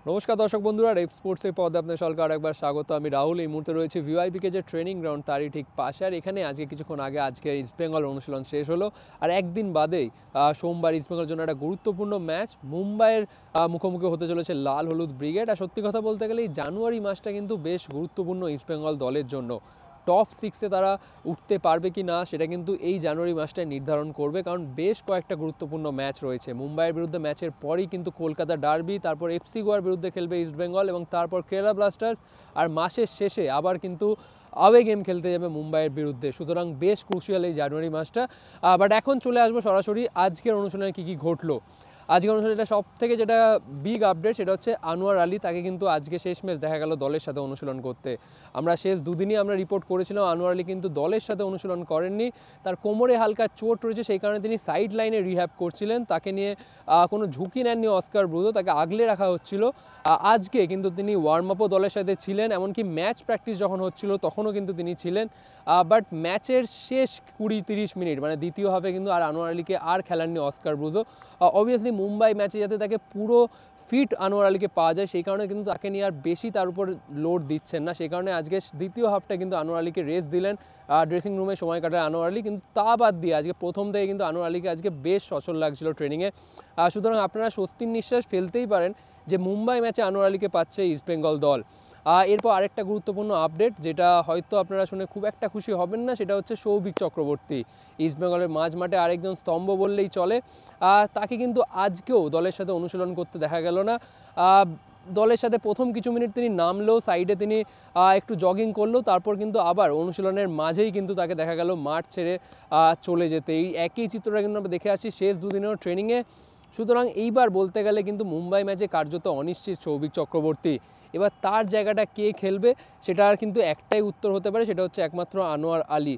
নমস্কার দর্শক বন্ধুরা, রেপ স্পোর্টসের পর্দায় আপনাদের সকলকে আরেকবার স্বাগত। আমি রাহুল। এই মুহূর্তে রয়েছে ভিআইপিকে যে ট্রেনিং গ্রাউন্ড তারই ঠিক পাশে। আর এখানে আজকে কিছুক্ষণ আগে ইস্টবেঙ্গল অনুশীলন শেষ হলো। আর একদিন বাদেই সোমবার ইস্টবেঙ্গলের জন্য একটা গুরুত্বপূর্ণ ম্যাচ মুম্বাইয়ের মুখোমুখি হতে চলেছে লাল হলুদ ব্রিগেড। আর সত্যি কথা বলতে গেলে এই জানুয়ারি মাসটা কিন্তু বেশ গুরুত্বপূর্ণ ইস্টবেঙ্গল দলের জন্য। টপ 6-এ তারা উঠতে পারবে কি না সেটা কিন্তু এই জানুয়ারি মাসটায় নির্ধারণ করবে, কারণ বেশ কয়েকটা গুরুত্বপূর্ণ ম্যাচ রয়েছে। মুম্বাইয়ের বিরুদ্ধে ম্যাচের পরই কিন্তু কলকাতা ডার্বি, তারপর এফসি গোয়ার বিরুদ্ধে খেলবে ইস্টবেঙ্গল এবং তারপর কেরালা ব্লাস্টার্স, আর মাসের শেষে আবার কিন্তু আওয়ে গেম খেলতে যাবে মুম্বাইয়ের বিরুদ্ধে। সুতরাং বেশ ক্রুশিয়াল এই জানুয়ারি মাসটা। বাট এখন চলে আসবো সরাসরি আজকের অনুষ্ঠানে কী কী ঘটলো। আজকের অনুষ্ঠানে এটা সব থেকে যেটা বিগ আপডেট সেটা হচ্ছে আনোয়ার আলী। তাকে কিন্তু আজকে শেষমেশ দেখা গেল দলের সাথে অনুশীলন করতে। আমরা শেষ দুদিনই আমরা রিপোর্ট করেছিলাম আনোয়ার আলী কিন্তু দলের সাথে অনুশীলন করেননি। তার কোমরে হালকা চোট রয়েছে, সেই কারণে তিনি সাইড লাইনে রিহ্যাব করছিলেন। তাকে নিয়ে কোনো ঝুঁকি নেননি অস্কার ব্রুজো, তাকে আগলে রাখা হচ্ছিল। আজকে কিন্তু তিনি ওয়ার্ম আপও দলের সাথে ছিলেন, এমনকি ম্যাচ প্র্যাকটিস যখন হচ্ছিল তখনও কিন্তু তিনি ছিলেন। বাট ম্যাচের শেষ 20-30 মিনিট মানে দ্বিতীয় হাফে কিন্তু আর আনোয়ার আলীকে আর খেলাননি অস্কার ব্রুজো। অবভিয়াসলি মুম্বাই ম্যাচে যাতে তাকে পুরো ফিট আনোয়ার আলীকে পাওয়া যায় সেই কারণে কিন্তু তাকে নিয়ে আর বেশি তার উপর লোড দিচ্ছেন না। সেই কারণে আজকে দ্বিতীয় হাফটা কিন্তু আনোয়ার আলীকে রেস্ট দিলেন, ড্রেসিং রুমে সময় কাটায় আনোয়ার আলী। কিন্তু তা বাদ দিয়ে আজকে প্রথম থেকে কিন্তু আনোয়ার আলীকে আজকে বেশ সচল লাগছিল ট্রেনিংয়ে। সুতরাং আপনারা স্বস্তির নিঃশ্বাস ফেলতেই পারেন যে মুম্বাই ম্যাচে আনোয়ার আলীকে পাচ্ছে ইস্টবেঙ্গল দল। এরপর আরেকটা গুরুত্বপূর্ণ আপডেট যেটা হয়তো আপনারা শুনে খুব একটা খুশি হবেন না, সেটা হচ্ছে সৌভিক চক্রবর্তী, ইস্টবেঙ্গলের মাঝমাঠে আরেকজন স্তম্ভ বললেই চলে। তাকে কিন্তু আজকেও দলের সাথে অনুশীলন করতে দেখা গেল না। দলের সাথে প্রথম কিছু মিনিট তিনি নামলেও সাইডে তিনি একটু জগিং করলো, তারপর কিন্তু আবার অনুশীলনের মাঝেই কিন্তু তাকে দেখা গেল মাঠ ছেড়ে চলে যেতে। এই একই চিত্রটা কিন্তু আমরা দেখে আসছি শেষ দুদিনের ট্রেনিংয়ে। সুতরাং এইবার বলতে গেলে কিন্তু মুম্বাই ম্যাচে কার্যত অনিশ্চিত সৌভিক চক্রবর্তী। এবার তার জায়গাটা কে খেলবে সেটার কিন্তু একটাই উত্তর হতে পারে, সেটা হচ্ছে একমাত্র আনোয়ার আলী।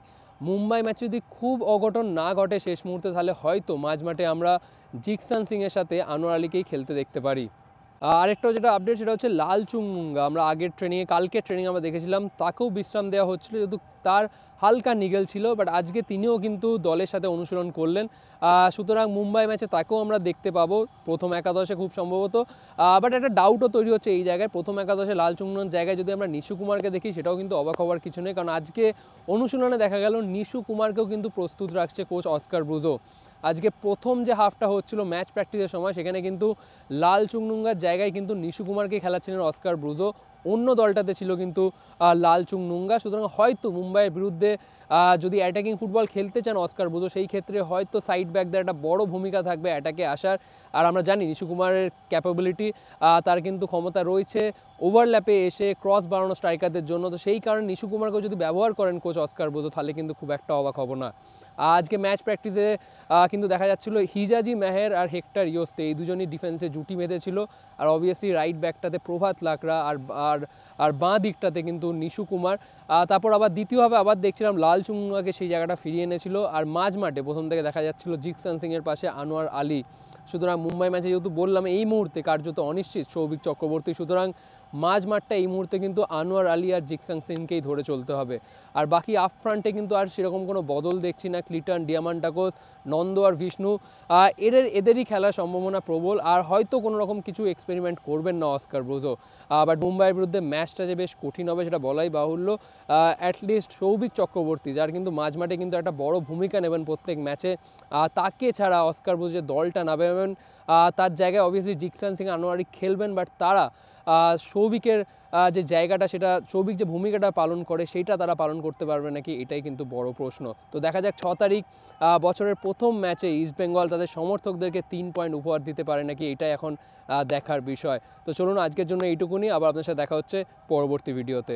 মুম্বাই ম্যাচে যদি খুব অঘটন না ঘটে শেষ মুহূর্তে, তাহলে হয়তো মাঝমাঠে আমরা জিকসান সিংয়ের সাথে আনোয়ার আলীকেই খেলতে দেখতে পারি। আরেকটাও যেটা আপডেট সেটা হচ্ছে লাল চুংমুঙ্গা। আমরা আগের ট্রেনিংয়ে কালকের ট্রেনিংয়ে আমরা দেখেছিলাম তাকেও বিশ্রাম দেওয়া হচ্ছিল, যেহেতু তার হালকা নিগেল ছিল। বাট আজকে তিনিও কিন্তু দলের সাথে অনুশীলন করলেন। সুতরাং মুম্বাই ম্যাচে তাকেও আমরা দেখতে পাবো প্রথম একাদশে খুব সম্ভবত। বাট একটা ডাউটও তৈরি হচ্ছে এই জায়গায়, প্রথম একাদশে লাল চুংমুঙ্গার জায়গায় যদি আমরা নিশু কুমারকে দেখি সেটাও কিন্তু অবাক হওয়ার কিছু নেই, কারণ আজকে অনুশীলনে দেখা গেল নিশু কুমারকেও কিন্তু প্রস্তুত রাখছে কোচ অস্কার ব্রুজো। আজকে প্রথম যে হাফটা হচ্ছিল ম্যাচ প্র্যাকটিসের সময় সেখানে কিন্তু লাল চুংনুঙ্গার জায়গায় কিন্তু নিশু কুমারকে খেলাচ্ছিলেন অস্কার ব্রুজো, অন্য দলটাতে ছিল কিন্তু লাল চুংনুঙ্গা। সুতরাং হয়তো মুম্বাইয়ের বিরুদ্ধে যদি অ্যাটাকিং ফুটবল খেলতে চান অস্কার ব্রুজো, সেই ক্ষেত্রে হয়তো সাইড ব্যাকদের একটা বড় ভূমিকা থাকবে অ্যাটাকে আসার। আর আমরা জানি নিশু কুমারের ক্যাপাবিলিটি, তার কিন্তু ক্ষমতা রয়েছে ওভারল্যাপে এসে ক্রস বাড়ানো স্ট্রাইকারদের জন্য। তো সেই কারণে নিশু কুমারকেও যদি ব্যবহার করেন কোচ অস্কার ব্রুজো তাহলে কিন্তু খুব একটা অবাক হব না। আজকে ম্যাচ প্র্যাকটিসে কিন্তু দেখা যাচ্ছিল হিজাজি মেহের আর হেক্টর ইয়োস্তে এই দুজনই ডিফেন্সে জুটি বেঁধেছিল। আর অবভিয়াসলি রাইট ব্যাকটাতে প্রভাত লাকড়া আর বাঁ দিকটাতে কিন্তু নিশু কুমার। তারপর আবার দ্বিতীয়ভাবে আবার দেখছিলাম লাল চুংনুঙ্গাকে সেই জায়গাটা ফিরিয়ে এনেছিল। আর মাঝ মাঠে প্রথম থেকে দেখা যাচ্ছিল জিকসান সিংয়ের পাশে আনোয়ার আলী। সুতরাং মুম্বাই ম্যাচে যেহেতু বললাম এই মুহূর্তে কার্যত অনিশ্চিত সৌভিক চক্রবর্তী, সুতরাং মাঝ মাঠটা এই মুহূর্তে কিন্তু আনোয়ার আলী আর জিকসান সিংকেই ধরে চলতে হবে। আর বাকি আপ ফ্রন্টে কিন্তু আর সেরকম কোনো বদল দেখছি না। ক্লিটন, ডিয়ামান্টাকোস, নন্দ আর বিষ্ণু এদেরই খেলার সম্ভাবনা প্রবল। আর হয়তো কোনো রকম কিছু এক্সপেরিমেন্ট করবেন না অস্কার ব্রুজো। বাট মুম্বাইয়ের বিরুদ্ধে ম্যাচটা যে বেশ কঠিন হবে সেটা বলাই বাহুল্য। অ্যাটলিস্ট সৌভিক চক্রবর্তী, যার কিন্তু মাঝমাঠে কিন্তু একটা বড় ভূমিকা নেবেন প্রত্যেক ম্যাচে, তাকে ছাড়া অস্কার ব্রুজো যে দলটা নামাবেন তার জায়গায় অবভিয়াসলি জিকসান সিং, আনোয়ার আলী খেলবেন। বাট তারা সৌভিকের যে জায়গাটা, সেটা সৌভিক যে ভূমিকাটা পালন করে সেইটা তারা পালন করতে পারবে নাকি, এটাই কিন্তু বড় প্রশ্ন। তো দেখা যাক 6 তারিখ বছরের প্রথম ম্যাচে ইস্টবেঙ্গল তাদের সমর্থকদেরকে 3 পয়েন্ট উপহার দিতে পারে নাকি, এটাই এখন দেখার বিষয়। তো চলুন আজকের জন্য এইটুকুনি, আবার আপনার সাথে দেখা হচ্ছে পরবর্তী ভিডিওতে।